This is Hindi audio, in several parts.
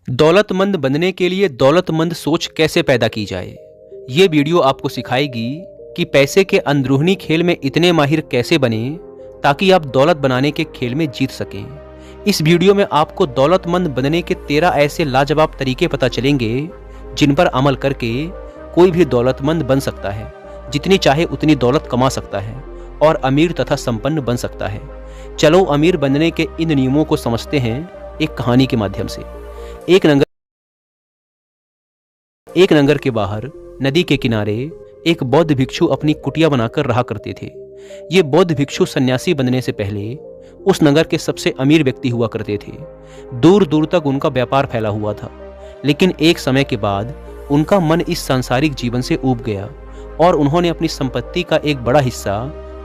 दौलतमंद बनने के लिए दौलतमंद सोच कैसे पैदा की जाए। ये वीडियो आपको सिखाएगी कि पैसे के अंदरूनी खेल में इतने माहिर कैसे बने ताकि आप दौलत बनाने के खेल में जीत सकें। इस वीडियो में आपको दौलतमंद बनने के 13 ऐसे लाजवाब तरीके पता चलेंगे जिन पर अमल करके कोई भी दौलतमंद बन सकता है, जितनी चाहे उतनी दौलत कमा सकता है और अमीर तथा संपन्न बन सकता है। चलो अमीर बनने के इन नियमों को समझते हैं एक कहानी के माध्यम से। एक नगर के बाहर नदी के किनारे एक बौद्ध भिक्षु अपनी कुटिया बनाकर रहा करते थे। ये बौद्ध भिक्षु सन्यासी बनने से पहले उस नगर के सबसे अमीर व्यक्ति हुआ करते थे। दूर दूर तक उनका व्यापार फैला हुआ था, लेकिन एक समय के बाद उनका मन इस सांसारिक जीवन से ऊब गया और उन्होंने अपनी संपत्ति का एक बड़ा हिस्सा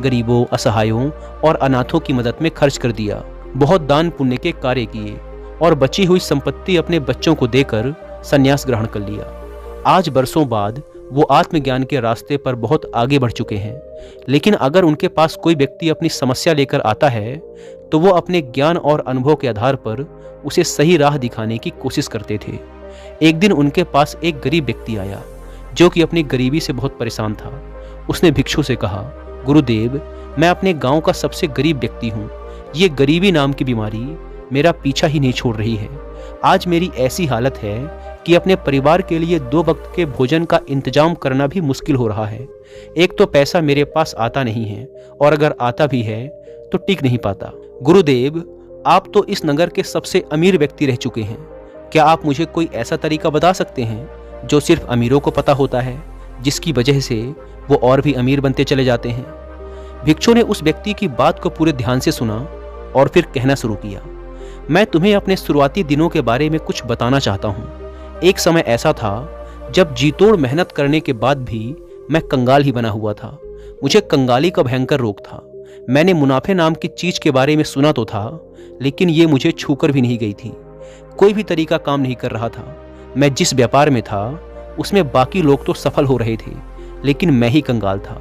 गरीबों, असहायों और अनाथों की मदद में खर्च कर दिया। बहुत दान पुण्य के कार्य किए और बची हुई संपत्ति अपने बच्चों को देकर संन्यास ग्रहण कर लिया। आज बरसों बाद वो आत्मज्ञान के रास्ते पर बहुत आगे बढ़ चुके हैं, लेकिन अगर उनके पास कोई व्यक्ति अपनी समस्या लेकर आता है तो वो अपने ज्ञान और अनुभव के आधार पर उसे सही राह दिखाने की कोशिश करते थे। एक दिन उनके पास एक गरीब व्यक्ति आया जो कि अपनी गरीबी से बहुत परेशान था। उसने भिक्षु से कहा, गुरुदेव, मैं अपने गांव का सबसे गरीब व्यक्ति हूँ। ये गरीबी नाम की बीमारी मेरा पीछा ही नहीं छोड़ रही है। आज मेरी ऐसी हालत है कि अपने परिवार के लिए 2 वक्त के भोजन का इंतजाम करना भी मुश्किल हो रहा है। एक तो पैसा मेरे पास आता नहीं है और अगर आता भी है तो टिक नहीं पाता। गुरुदेव, आप तो इस नगर के सबसे अमीर व्यक्ति रह चुके हैं। क्या आप मुझे कोई ऐसा तरीका बता सकते हैं जो सिर्फ अमीरों को पता होता है, जिसकी वजह से वो और भी अमीर बनते चले जाते हैं? भिक्षु ने उस व्यक्ति की बात को पूरे ध्यान से सुना और फिर कहना शुरू किया, मैं तुम्हें अपने शुरुआती दिनों के बारे में कुछ बताना चाहता हूँ। एक समय ऐसा था जब जी तोड़ मेहनत करने के बाद भी मैं कंगाल ही बना हुआ था। मुझे कंगाली का भयंकर रोग था। मैंने मुनाफे नाम की चीज के बारे में सुना तो था, लेकिन ये मुझे छूकर भी नहीं गई थी। कोई भी तरीका काम नहीं कर रहा था। मैं जिस व्यापार में था उसमें बाकी लोग तो सफल हो रहे थे, लेकिन मैं ही कंगाल था।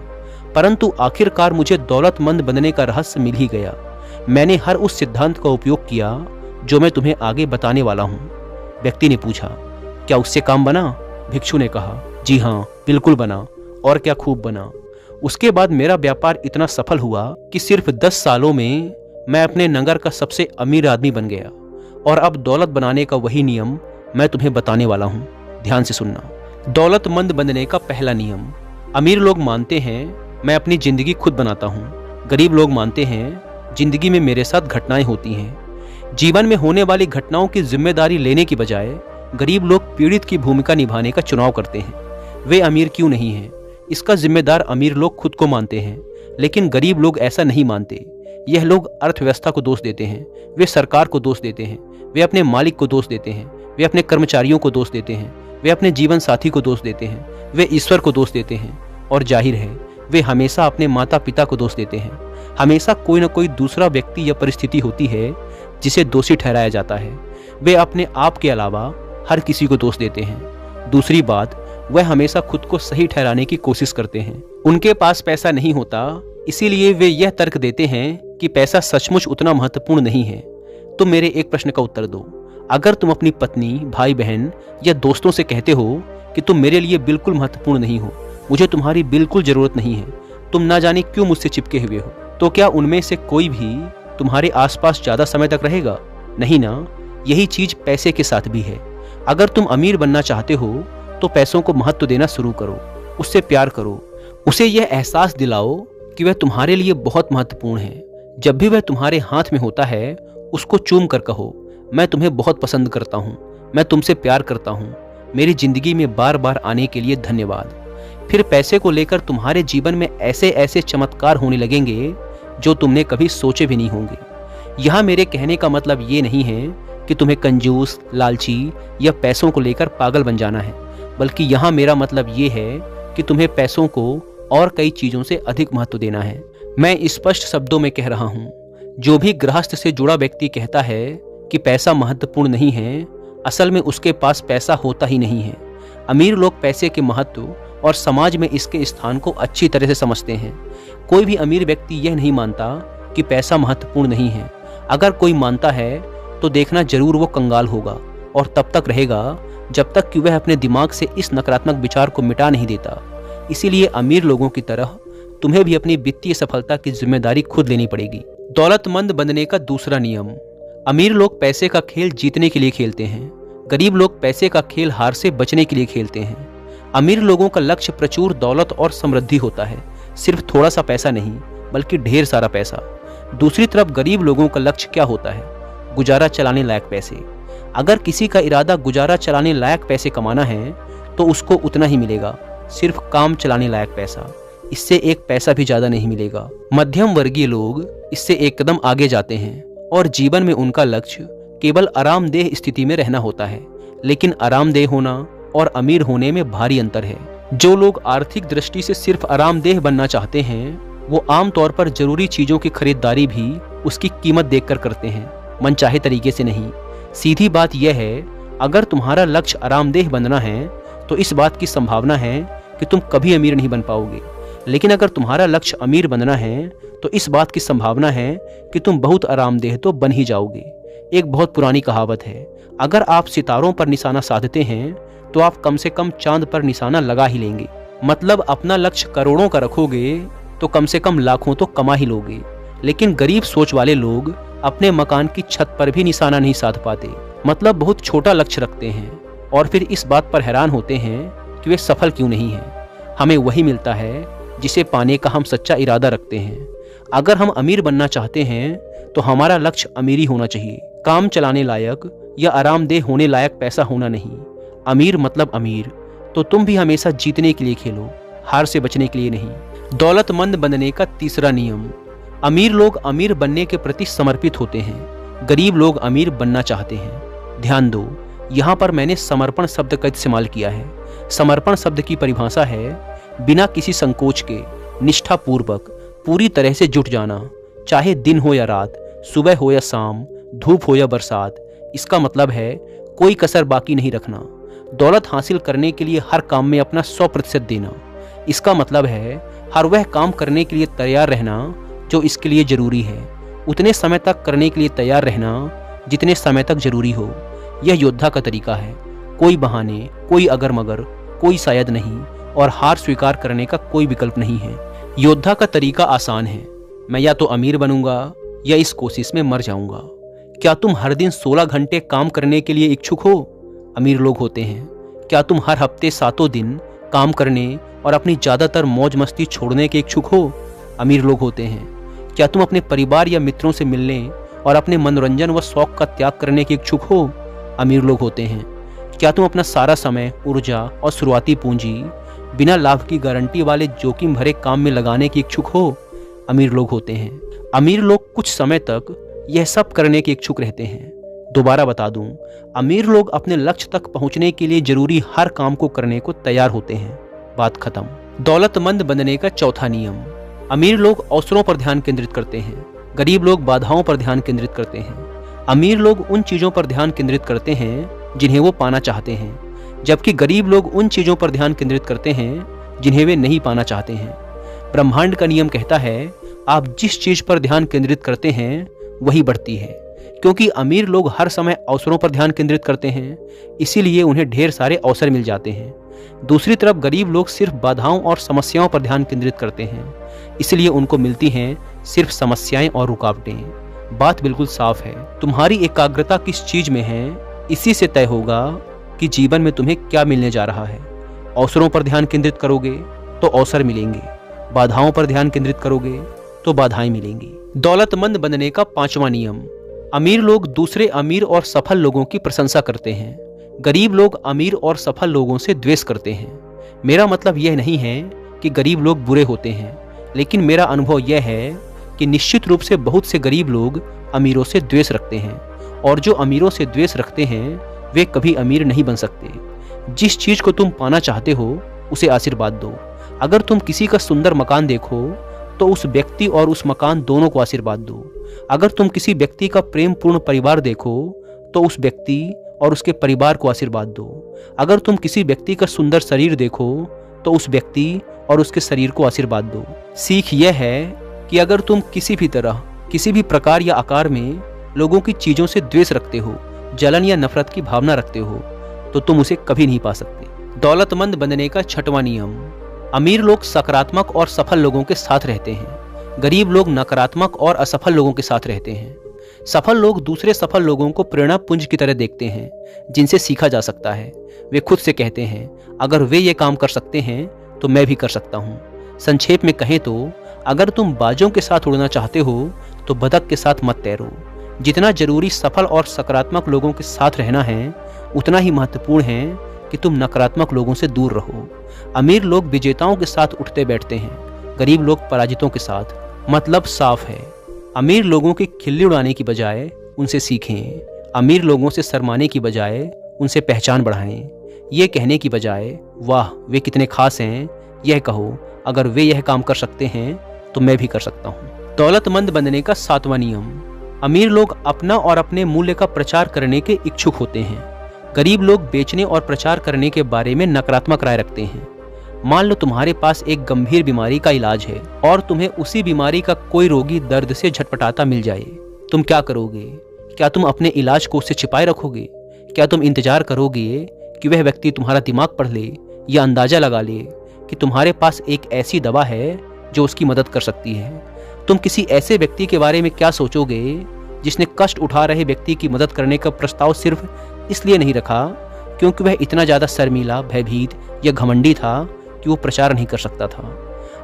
परंतु आखिरकार मुझे दौलतमंद बनने का रहस्य मिल ही गया। मैंने हर उस सिद्धांत का उपयोग किया जो मैं तुम्हें आगे बताने वाला हूँ। व्यक्ति ने पूछा, क्या उससे काम बना? भिक्षु ने कहा, जी हाँ, बिल्कुल बना, और क्या खूब बना। उसके बाद मेरा व्यापार इतना सफल हुआ कि सिर्फ 10 सालों में मैं अपने नगर का सबसे अमीर आदमी बन गया। और अब दौलत बनाने का वही नियम मैं तुम्हें बताने वाला हूँ। ध्यान से सुनना। दौलतमंद बनने का पहला नियम। अमीर लोग मानते हैं मैं अपनी जिंदगी खुद बनाता हूँ। गरीब लोग मानते हैं जिंदगी में मेरे साथ घटनाएं होती हैं। जीवन में होने वाली घटनाओं की जिम्मेदारी लेने की बजाय गरीब लोग पीड़ित की भूमिका निभाने का चुनाव करते हैं। वे अमीर क्यों नहीं हैं, इसका जिम्मेदार अमीर लोग खुद को मानते हैं, लेकिन गरीब लोग ऐसा नहीं मानते। यह लोग अर्थव्यवस्था को दोष देते हैं, वे सरकार को दोष देते हैं, वे अपने मालिक को दोष देते हैं, वे अपने कर्मचारियों को दोष देते हैं, वे अपने जीवन साथी को दोष देते हैं, वे ईश्वर को दोष देते हैं, और जाहिर है वे हमेशा अपने माता पिता को दोष देते हैं। हमेशा कोई न कोई दूसरा व्यक्ति या परिस्थिति होती है जिसे दोषी ठहराया जाता है। वे अपने आप के अलावा हर किसी को दोष देते हैं। दूसरी बात, वह हमेशा खुद को सही ठहराने की कोशिश करते हैं। उनके पास पैसा नहीं होता, इसीलिए वे यह तर्क देते हैं कि पैसा सचमुच उतना महत्वपूर्ण नहीं है। तुम मेरे एक प्रश्न का उत्तर दो। अगर तुम अपनी पत्नी, भाई बहन या दोस्तों से कहते हो कि तुम मेरे लिए बिल्कुल महत्वपूर्ण नहीं हो, मुझे तुम्हारी बिल्कुल जरूरत नहीं है, तुम ना जाने क्यों मुझसे चिपके हुए हो, तो क्या उनमें से कोई भी तुम्हारे आसपास ज्यादा समय तक रहेगा? नहीं ना। यही चीज पैसे के साथ भी है। अगर तुम अमीर बनना चाहते हो तो पैसों को महत्व देना शुरू करो, उससे प्यार करो, उसे यह एहसास दिलाओ कि वह तुम्हारे लिए बहुत महत्वपूर्ण है। जब भी वह तुम्हारे हाथ में होता है उसको चूम कर कहो, मैं तुम्हें बहुत पसंद करता हूँ, मैं तुमसे प्यार करता हूँ, मेरी जिंदगी में बार बार आने के लिए धन्यवाद। फिर पैसे को लेकर तुम्हारे जीवन में ऐसे ऐसे चमत्कार होने लगेंगे जो तुमने कभी सोचे भी नहीं होंगे। यहाँ मेरे कहने का मतलब ये नहीं है कि तुम्हें कंजूस, लालची या पैसों को लेकर पागल बन जाना है, बल्कि यहाँ मेरा मतलब ये है कि तुम्हें पैसों को और कई चीज़ों से अधिक महत्व देना है। मैं स्पष्ट शब्दों में कह रहा हूँ, जो भी गृहस्थ से जुड़ा व्यक्ति कहता है कि पैसा महत्वपूर्ण नहीं है, असल में उसके पास पैसा होता ही नहीं है। अमीर लोग पैसे के महत्व और समाज में इसके स्थान को अच्छी तरह से समझते हैं। कोई भी अमीर व्यक्ति यह नहीं मानता कि पैसा महत्वपूर्ण नहीं है। अगर कोई मानता है तो देखना जरूर वो कंगाल होगा, और तब तक रहेगा जब तक कि वह अपने दिमाग से इस नकारात्मक विचार को मिटा नहीं देता। इसीलिए अमीर लोगों की तरह तुम्हें भी अपनी वित्तीय सफलता की जिम्मेदारी खुद लेनी पड़ेगी। दौलतमंद बनने का दूसरा नियम। अमीर लोग पैसे का खेल जीतने के लिए खेलते हैं, गरीब लोग पैसे का खेल हार से बचने के लिए खेलते हैं। अमीर लोगों का लक्ष्य प्रचुर दौलत और समृद्धि होता है, सिर्फ थोड़ा सा पैसा नहीं बल्कि ढेर सारा पैसा। दूसरी तरफ गरीब लोगों का लक्ष्य क्या होता है? गुजारा चलाने लायक पैसे। अगर किसी का इरादा गुजारा चलाने लायक पैसे कमाना है तो उसको उतना ही मिलेगा, सिर्फ काम चलाने लायक पैसा। इससे एक पैसा भी ज्यादा नहीं मिलेगा। मध्यम वर्गीय लोग इससे एक कदम आगे जाते हैं और जीवन में उनका लक्ष्य केवल आरामदेह स्थिति में रहना होता है। लेकिन आरामदेह होना और अमीर होने में भारी अंतर है। जो लोग आर्थिक दृष्टि से सिर्फ आरामदेह बनना चाहते हैं वो आमतौर पर जरूरी चीजों की खरीदारी भी उसकी कीमत देखकर करते हैं, मनचाहे तरीके से नहीं। सीधी बात यह है, अगर तुम्हारा लक्ष्य आरामदेह बनना है तो इस बात की संभावना है कि तुम कभी अमीर नहीं बन पाओगे। लेकिन अगर तुम्हारा लक्ष्य अमीर बनना है तो इस बात की संभावना है कि तुम बहुत आरामदेह तो बन ही जाओगे। एक बहुत पुरानी कहावत है, अगर आप सितारों पर निशाना साधते हैं तो आप कम से कम चांद पर निशाना लगा ही लेंगे। मतलब अपना लक्ष्य करोड़ों का रखोगे तो कम से कम लाखों तो कमा ही लोगे। लेकिन गरीब सोच वाले लोग अपने मकान की छत पर भी निशाना नहीं साध पाते, मतलब बहुत छोटा लक्ष्य रखते हैं और फिर इस बात पर हैरान होते हैं कि वे सफल क्यों नहीं हैं। हमें वही मिलता है जिसे पाने का हम सच्चा इरादा रखते हैं। अगर हम अमीर बनना चाहते हैं तो हमारा लक्ष्य अमीरी होना चाहिए, काम चलाने लायक या आरामदेह होने लायक पैसा होना नहीं। अमीर मतलब अमीर। तो तुम भी हमेशा जीतने के लिए खेलो, हार से बचने के लिए नहीं। दौलतमंद बनने का तीसरा नियम। अमीर लोग अमीर बनने के प्रति समर्पित होते हैं, गरीब लोग अमीर बनना चाहते हैं। ध्यान दो, यहाँ पर मैंने समर्पण शब्द का इस्तेमाल किया है। समर्पण शब्द की परिभाषा है बिना किसी संकोच के, निष्ठापूर्वक, पूरी तरह से जुट जाना, चाहे दिन हो या रात, सुबह हो या शाम, धूप हो या बरसात। इसका मतलब है कोई कसर बाकी नहीं रखना। दौलत हासिल करने के लिए हर काम में अपना 100% देना। इसका मतलब है हर वह काम करने के लिए तैयार रहना जो इसके लिए जरूरी है, उतने समय तक करने के लिए तैयार रहना जितने समय तक जरूरी हो। यह योद्धा का तरीका है। कोई बहाने, कोई अगर मगर, कोई शायद नहीं और हार स्वीकार करने का कोई विकल्प नहीं है। योद्धा का तरीका आसान है, मैं या तो अमीर बनूंगा या इस कोशिश में मर जाऊंगा। क्या तुम हर दिन 16 घंटे काम करने के लिए इच्छुक हो? अमीर लोग होते हैं। क्या तुम हर हफ्ते 7 दिन काम करने और अपनी ज्यादातर मौज मस्ती छोड़ने के इच्छुक हो? अमीर लोग होते हैं। क्या तुम अपने परिवार या मित्रों से मिलने और अपने मनोरंजन व शौक का त्याग करने के इच्छुक हो? अमीर लोग होते हैं। क्या तुम अपना सारा समय, ऊर्जा और शुरुआती पूंजी बिना लाभ की गारंटी वाले जोखिम भरे काम में लगाने के इच्छुक हो? अमीर लोग होते हैं। अमीर लोग कुछ समय तक यह सब करने के इच्छुक रहते हैं। दोबारा बता दूं, अमीर लोग अपने लक्ष्य तक पहुंचने के लिए जरूरी हर काम को करने को तैयार होते हैं। बात खत्म। दौलतमंद बनने का चौथा नियम। अमीर लोग अवसरों पर ध्यान केंद्रित करते हैं, गरीब लोग बाधाओं पर ध्यान केंद्रित करते हैं। अमीर लोग उन चीजों पर ध्यान केंद्रित करते हैं जिन्हें वो पाना चाहते हैं, जबकि गरीब लोग उन चीजों पर ध्यान केंद्रित करते हैं जिन्हें वे नहीं पाना चाहते हैं। ब्रह्मांड का नियम कहता है, आप जिस चीज पर ध्यान केंद्रित करते हैं वही बढ़ती है। क्योंकि अमीर लोग हर समय अवसरों पर ध्यान केंद्रित करते हैं, इसीलिए उन्हें ढेर सारे अवसर मिल जाते हैं। दूसरी तरफ गरीब लोग सिर्फ बाधाओं और समस्याओं पर ध्यान केंद्रित करते हैं, इसलिए उनको मिलती हैं सिर्फ समस्याएं और रुकावटें। बात बिल्कुल साफ है, तुम्हारी एकाग्रता किस चीज में है, इसी से तय होगा कि जीवन में तुम्हें क्या मिलने जा रहा है। अवसरों पर ध्यान केंद्रित करोगे तो अवसर मिलेंगे, बाधाओं पर ध्यान केंद्रित करोगे तो बाधाएं मिलेंगी। दौलतमंद बनने का पांचवा नियम। अमीर लोग दूसरे अमीर और सफल लोगों की प्रशंसा करते हैं, गरीब लोग अमीर और सफल लोगों से द्वेष करते हैं। मेरा मतलब यह नहीं है कि गरीब लोग बुरे होते हैं, लेकिन मेरा अनुभव यह है कि निश्चित रूप से बहुत से गरीब लोग अमीरों से द्वेष रखते हैं, और जो अमीरों से द्वेष रखते हैं वे कभी अमीर नहीं बन सकते। जिस चीज को तुम पाना चाहते हो उसे आशीर्वाद दो। अगर तुम किसी का सुंदर मकान देखो तो उस व्यक्ति और उस मकान दोनों को आशीर्वाद दो। अगर तुम किसी व्यक्ति का प्रेम पूर्ण परिवार देखो तो उस व्यक्ति और उसके परिवार को आशीर्वाद दो। अगर तुम किसी व्यक्ति का सुंदर शरीर देखो तो उस व्यक्ति और उसके शरीर को आशीर्वाद दो। सीख यह है कि अगर तुम किसी भी तरह, किसी भी प्रकार या आकार में लोगों की चीजों से द्वेष रखते हो जलन या नफरत की भावना रखते हो तो तुम उसे कभी नहीं पा सकते। दौलतमंद बनने का छठवां नियम, अमीर लोग सकारात्मक और सफल लोगों के साथ रहते हैं। गरीब लोग नकारात्मक और असफल लोगों के साथ रहते हैं। सफल लोग दूसरे सफल लोगों को प्रेरणा पुंज की तरह देखते हैं जिनसे सीखा जा सकता है। वे खुद से कहते हैं, अगर वे ये काम कर सकते हैं तो मैं भी कर सकता हूँ। संक्षेप में कहें तो अगर तुम बाजों के साथ उड़ना चाहते हो तो बतख के साथ मत तैरो। जितना जरूरी सफल और सकारात्मक लोगों के साथ रहना है, उतना ही महत्वपूर्ण है कि तुम नकारात्मक लोगों से दूर रहो। अमीर लोग विजेताओं के साथ उठते बैठते हैं, गरीब लोग पराजितों के साथ। मतलब साफ है, अमीर लोगों की खिल्ली उड़ाने की बजाय उनसे सीखें। अमीर लोगों से शर्माने की बजाय उनसे पहचान बढ़ाएं। ये कहने की बजाय वाह वे कितने खास हैं, यह कहो अगर वे यह काम कर सकते हैं तो मैं भी कर सकता हूँ। दौलतमंद बनने का सातवां नियम, अमीर लोग अपना और अपने मूल्य का प्रचार करने के इच्छुक होते हैं। गरीब लोग बेचने और प्रचार करने के बारे में नकारात्मक राय रखते हैं। मान लो तुम्हारे पास एक गंभीर बीमारी का इलाज है और तुम्हें उसी बीमारी का कोई रोगी दर्द से झटपटाता मिल जाए, तुम क्या करोगे? क्या तुम अपने इलाज को उससे छिपाए रखोगे? क्या तुम इंतजार करोगे कि वह व्यक्ति तुम्हारा दिमाग पढ़ ले या अंदाजा लगा ले कि तुम्हारे पास एक ऐसी दवा है जो उसकी मदद कर सकती है? तुम किसी ऐसे व्यक्ति के बारे में क्या सोचोगे जिसने कष्ट उठा रहे व्यक्ति की मदद करने का प्रस्ताव सिर्फ इसलिए नहीं रखा क्योंकि वह इतना ज़्यादा शर्मीला, भयभीत या घमंडी था कि वो प्रचार नहीं कर सकता था।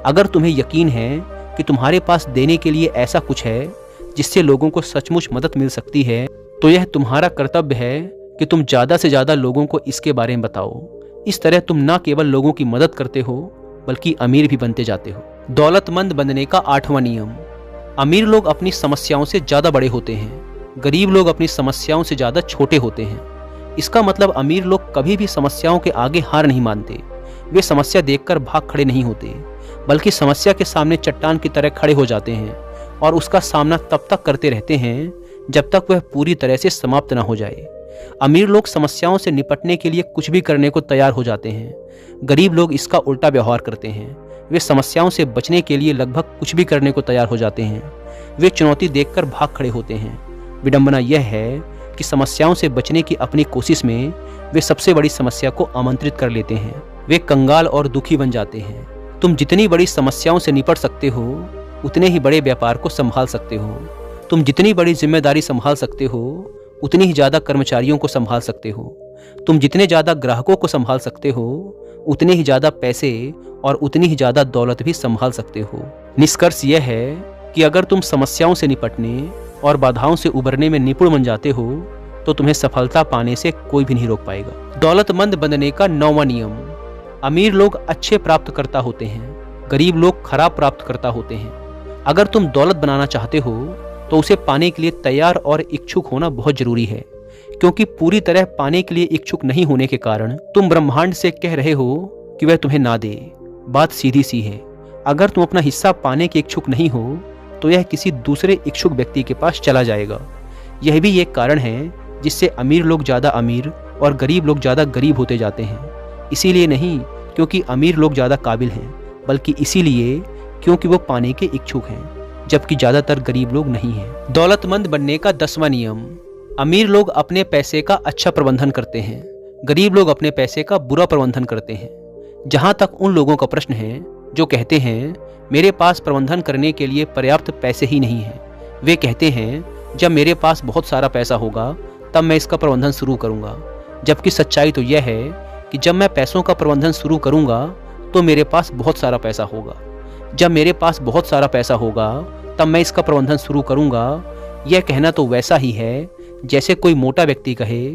अगर तुम्हें यकीन है कि तुम्हारे पास देने के लिए ऐसा कुछ है जिससे लोगों को सचमुच मदद मिल सकती है, तो यह तुम्हारा कर्तव्य है कि तुम ज़्यादा से ज़्यादा लोगों को इसके बारे में बताओ। इस तरह तुम न केवल लोगों की मदद करते हो बल्कि अमीर भी बनते जाते हो। दौलतमंद बनने का आठवां नियम, अमीर लोग अपनी समस्याओं से ज़्यादा बड़े होते हैं, गरीब लोग अपनी समस्याओं से ज़्यादा छोटे होते हैं। इसका मतलब अमीर लोग कभी भी समस्याओं के आगे हार नहीं मानते। वे समस्या देखकर भाग खड़े नहीं होते, बल्कि समस्या के सामने चट्टान की तरह खड़े हो जाते हैं और उसका सामना तब तक करते रहते हैं जब तक वह पूरी तरह से समाप्त न हो जाए। अमीर लोग समस्याओं से निपटने के लिए कुछ भी करने को तैयार हो जाते हैं। गरीब लोग इसका उल्टा व्यवहार करते हैं। वे समस्याओं से बचने के लिए लगभग कुछ भी करने को तैयार हो जाते हैं। वे चुनौती देखकर भाग खड़े होते हैं। विडंबना यह है कि समस्याओं से बचने की अपनी कोशिश में वे सबसे बड़ी समस्या को आमंत्रित कर लेते हैं। वे कंगाल और दुखी बन जाते हैं। तुम जितनी बड़ी समस्याओं से निपट सकते हो उतने ही बड़े व्यापार को संभाल सकते हो। तुम जितनी बड़ी जिम्मेदारी संभाल सकते हो उतनी ही ज़्यादा कर्मचारियों को संभाल सकते हो। तुम जितने ज़्यादा ग्राहकों को संभाल सकते हो उतने ही ज़्यादा पैसे और उतनी ही ज़्यादा दौलत भी संभाल सकते हो। निष्कर्ष यह है कि अगर तुम समस्याओं से निपटने और बाधाओं से उबरने में निपुण बन जाते हो तो तुम्हें सफलता पाने से कोई भी नहीं रोक पाएगा। दौलतमंद बनने का नौवां नियम, अमीर लोग अच्छे प्राप्तकर्ता होते हैं, गरीब लोग खराब प्राप्तकर्ता होते हैं। अगर तुम दौलत बनाना चाहते हो तो उसे पाने के लिए तैयार और इच्छुक होना बहुत जरूरी है, क्योंकि पूरी तरह पाने के लिए इच्छुक नहीं होने के कारण तुम ब्रह्मांड से कह रहे हो कि वह तुम्हें ना दे। बात सीधी सी है, अगर तुम अपना हिस्सा पाने के इच्छुक नहीं हो तो यह किसी दूसरे इच्छुक व्यक्ति के पास चला जाएगा। यह भी एक कारण है जिससे अमीर लोग ज़्यादा अमीर और गरीब लोग ज़्यादा गरीब होते जाते हैं। इसीलिए नहीं क्योंकि अमीर लोग ज़्यादा काबिल हैं, बल्कि इसीलिए क्योंकि वो पाने के इच्छुक हैं, जबकि ज़्यादातर गरीब लोग नहीं हैं। दौलतमंद बनने का 10वां नियम, अमीर लोग अपने पैसे का अच्छा प्रबंधन करते हैं, गरीब लोग अपने पैसे का बुरा प्रबंधन करते हैं। जहाँ तक उन लोगों का प्रश्न है जो कहते हैं मेरे पास प्रबंधन करने के लिए पर्याप्त पैसे ही नहीं हैं, वे कहते हैं जब मेरे पास बहुत सारा पैसा होगा तब मैं इसका प्रबंधन शुरू करूंगा। जबकि सच्चाई तो यह है कि जब मैं पैसों का प्रबंधन शुरू करूंगा तो मेरे पास बहुत सारा पैसा होगा। जब मेरे पास बहुत सारा पैसा होगा तब मैं इसका प्रबंधन शुरू करूंगा। यह कहना तो वैसा ही है जैसे कोई मोटा व्यक्ति कहे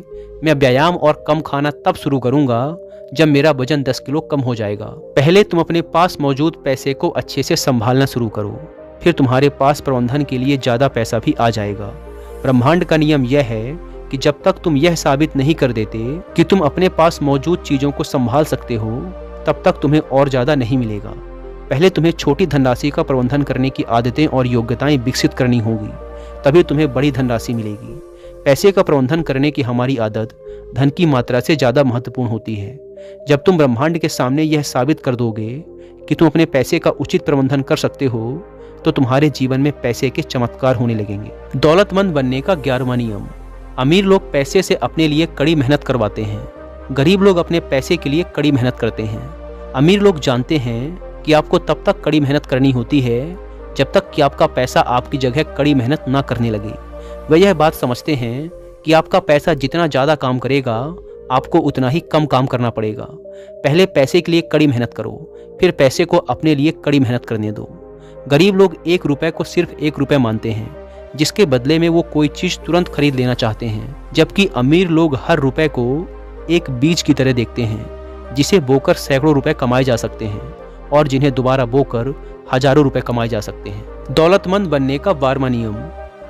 मैं व्यायाम और कम खाना तब शुरू करूंगा जब मेरा वजन 10 किलो कम हो जाएगा। पहले तुम अपने पास मौजूद पैसे को अच्छे से संभालना शुरू करो, फिर तुम्हारे पास प्रबंधन के लिए ज़्यादा पैसा भी आ जाएगा। ब्रह्मांड का नियम यह है कि जब तक तुम यह साबित नहीं कर देते कि तुम अपने पास मौजूद चीज़ों को संभाल सकते हो तब तक तुम्हें और ज़्यादा नहीं मिलेगा। पहले तुम्हें छोटी धनराशि का प्रबंधन करने की आदतें और योग्यताएं विकसित करनी होगी, तभी तुम्हें बड़ी धनराशि मिलेगी। पैसे का प्रबंधन करने की हमारी आदत धन की मात्रा से ज़्यादा महत्वपूर्ण होती है। जब तुम ब्रह्मांड के सामने यह साबित कर दोगे कि तुम अपने पैसे का उचित प्रबंधन कर सकते हो तो तुम्हारे जीवन में पैसे के चमत्कार होने लगेंगे। दौलतमंद बनने का 11वां नियम, अमीर लोग पैसे से अपने लिए कड़ी मेहनत करवाते हैं, गरीब लोग अपने पैसे के लिए कड़ी मेहनत करते हैं। अमीर लोग जानते हैं कि आपको तब तक कड़ी मेहनत करनी होती है जब तक कि आपका पैसा आपकी जगह कड़ी मेहनत ना करने लगे। वे यह बात समझते हैं कि आपका पैसा जितना ज़्यादा काम करेगा आपको उतना ही कम काम करना पड़ेगा। पहले पैसे के लिए कड़ी मेहनत करो, फिर पैसे को अपने लिए कड़ी मेहनत करने दो। गरीब लोग 1 रुपये को सिर्फ 1 रुपये मानते हैं, जिसके बदले में वो कोई चीज़ तुरंत खरीद लेना चाहते हैं, जबकि अमीर लोग हर रुपये को एक बीज की तरह देखते हैं, जिसे बोकर सैकड़ों रुपए कमाए जा सकते हैं और जिन्हें दोबारा बोकर हजारों रुपए कमाए जा सकते हैं। दौलतमंद बनने का 12वां नियम।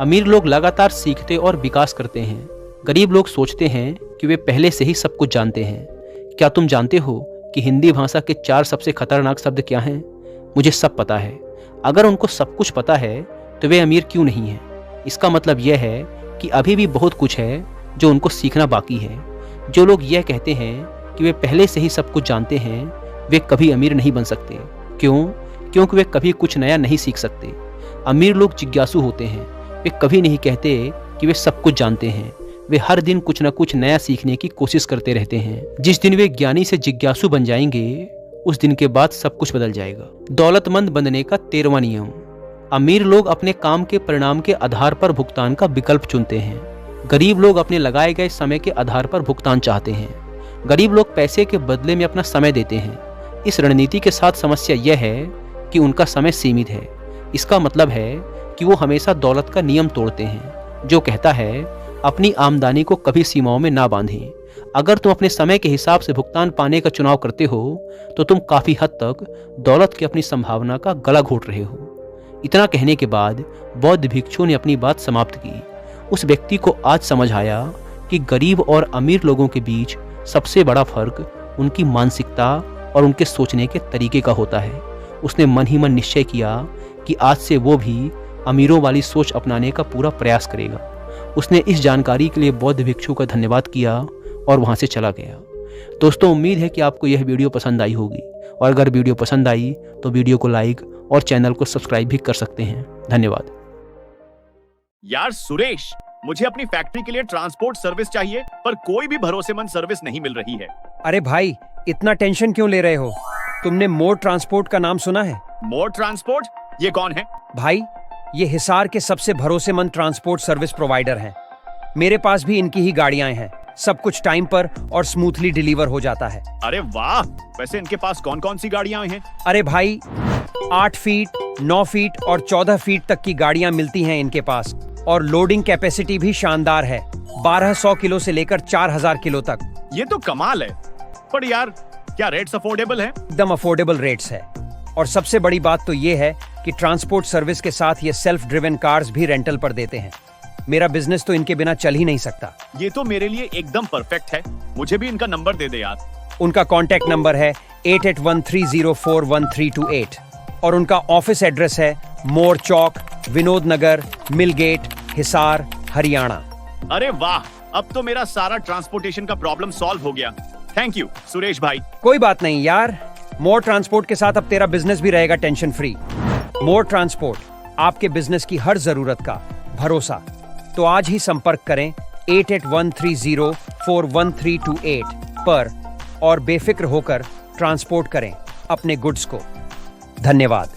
अमीर लोग लगातार सीखते और विकास करते हैं। गरीब लोग सोचते हैं कि वे पहले से ही सब कुछ जानते हैं। क्या तुम जानते हो कि हिंदी भाषा के 4 सबसे खतरनाक शब्द क्या हैं? मुझे सब पता है। अगर उनको सब कुछ पता है तो वे अमीर क्यों नहीं हैं? इसका मतलब यह है कि अभी भी बहुत कुछ है जो उनको सीखना बाकी है। जो लोग यह कहते हैं कि वे पहले से ही सब कुछ जानते हैं, वे कभी अमीर नहीं बन सकते। क्यों? क्योंकि वे कभी कुछ नया नहीं सीख सकते। अमीर लोग जिज्ञासु होते हैं। वे कभी नहीं कहते कि वे सब कुछ जानते हैं। वे हर दिन कुछ न कुछ नया सीखने की कोशिश करते रहते हैं। जिस दिन वे ज्ञानी से जिज्ञासु बन जाएंगे, उस दिन के बाद सब कुछ बदल जाएगा। दौलतमंद बनने का 13वां नियम। अमीर लोग अपने काम के परिणाम के आधार पर भुगतान का विकल्प चुनते हैं। गरीब लोग अपने लगाए गए समय के आधार पर भुगतान चाहते हैं। गरीब लोग पैसे के बदले में अपना समय देते हैं। इस रणनीति के साथ समस्या यह है कि उनका समय सीमित है। इसका मतलब है कि वो हमेशा दौलत का नियम तोड़ते हैं, जो कहता है अपनी आमदनी को कभी सीमाओं में ना बांधें। अगर तुम अपने समय के हिसाब से भुगतान पाने का चुनाव करते हो तो तुम काफ़ी हद तक दौलत की अपनी संभावना का गला घोट रहे हो। इतना कहने के बाद बौद्ध भिक्षु ने अपनी बात समाप्त की। उस व्यक्ति को आज समझ आया कि गरीब और अमीर लोगों के बीच सबसे बड़ा फर्क उनकी मानसिकता और उनके सोचने के तरीके का होता है। उसने मन ही मन निश्चय किया कि आज से वो भी अमीरों वाली सोच अपनाने का पूरा प्रयास करेगा। उसने इस जानकारी के लिए बौद्ध भिक्षु का धन्यवाद किया और वहाँ से चला गया। दोस्तों, उम्मीद है कि आपको यह वीडियो पसंद आई होगी, और अगर वीडियो पसंद आई तो वीडियो को लाइक और चैनल को सब्सक्राइब भी कर सकते हैं। धन्यवाद। यार सुरेश, मुझे अपनी फैक्ट्री के लिए ट्रांसपोर्ट सर्विस चाहिए, पर कोई भी भरोसेमंद सर्विस नहीं मिल रही है। अरे भाई, इतना टेंशन क्यों ले रहे हो? तुमने मोर ट्रांसपोर्ट का नाम सुना है? मोर ट्रांसपोर्ट? ये कौन है? भाई, ये हिसार के सबसे भरोसेमंद ट्रांसपोर्ट सर्विस प्रोवाइडर हैं। मेरे पास भी इनकी ही गाड़ियां हैं। सब कुछ टाइम पर और स्मूथली डिलीवर हो जाता है। अरे वाह! वैसे इनके पास कौन कौन सी गाड़ियां हैं? अरे भाई, 8 फीट, 9 फीट और 14 फीट तक की गाड़ियां मिलती हैं इनके पास, और लोडिंग कैपेसिटी भी शानदार है, 1200 किलो से लेकर 4000 किलो तक। ये तो कमाल है। पर यार, क्या रेट्स अफोर्डेबल है? एकदम अफोर्डेबल रेट्स है। और सबसे बड़ी बात तो ये है कि ट्रांसपोर्ट सर्विस के साथ ये सेल्फ ड्रिवन कार्स भी रेंटल पर देते हैं। मेरा बिजनेस तो इनके बिना चल ही नहीं सकता। ये तो मेरे लिए एकदम परफेक्ट है। मुझे भी इनका नंबर दे दे यार। उनका कॉन्टैक्ट नंबर है 8813041328 और उनका ऑफिस एड्रेस है मोर चौक, विनोद नगर, मिल गेट, हिसार, हरियाणा। अरे वाह! अब तो मेरा सारा ट्रांसपोर्टेशन का प्रॉब्लम सॉल्व हो गया। थैंक यू सुरेश भाई। कोई बात नहीं यार, मोर ट्रांसपोर्ट के साथ अब तेरा बिजनेस भी रहेगा टेंशन फ्री। मोर ट्रांसपोर्ट, आपके बिजनेस की हर जरूरत का भरोसा। तो आज ही संपर्क करें 8813041328 पर और बेफिक्र होकर ट्रांसपोर्ट करें अपने गुड्स को। धन्यवाद।